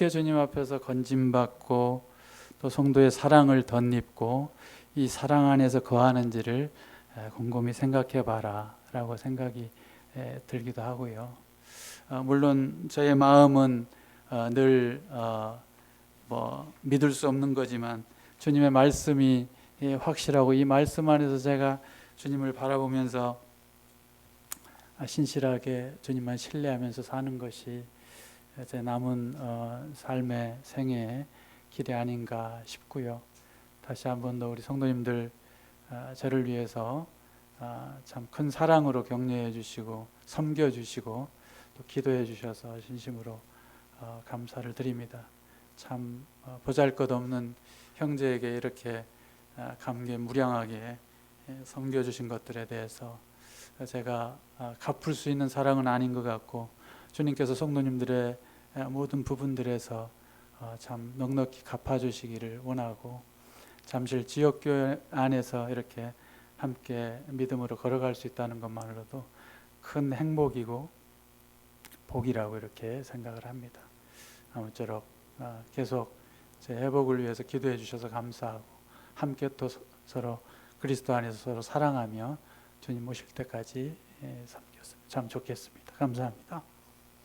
Speaker 1: 주님 앞에서 건짐받고 또 성도의 사랑을 덧입고 이 사랑 안에서 거하는지를 곰곰이 생각해 봐라 라고 생각이 들기도 하고요. 물론 저의 마음은 늘 믿을 수 없는 거지만 주님의 말씀이 확실하고 이 말씀 안에서 제가 주님을 바라보면서 신실하게 주님만 신뢰하면서 사는 것이 제 남은 삶의 생애의 길이 아닌가 싶고요. 다시 한 번 더 우리 성도님들 저를 위해서 참 큰 사랑으로 격려해 주시고 섬겨 주시고 또 기도해 주셔서 진심으로 감사를 드립니다. 참 보잘것없는 형제에게 이렇게 감개무량하게 섬겨 주신 것들에 대해서 제가 갚을 수 있는 사랑은 아닌 것 같고 주님께서 성도님들의 모든 부분들에서 참 넉넉히 갚아주시기를 원하고 잠실 지역교회 안에서 이렇게 함께 믿음으로 걸어갈 수 있다는 것만으로도 큰 행복이고 복이라고 이렇게 생각을 합니다. 아무쪼록 계속 제 회복을 위해서 기도해 주셔서 감사하고 함께 또 서로 그리스도 안에서 서로 사랑하며 주님 오실 때까지 섬겼으면 참 좋겠습니다. 감사합니다.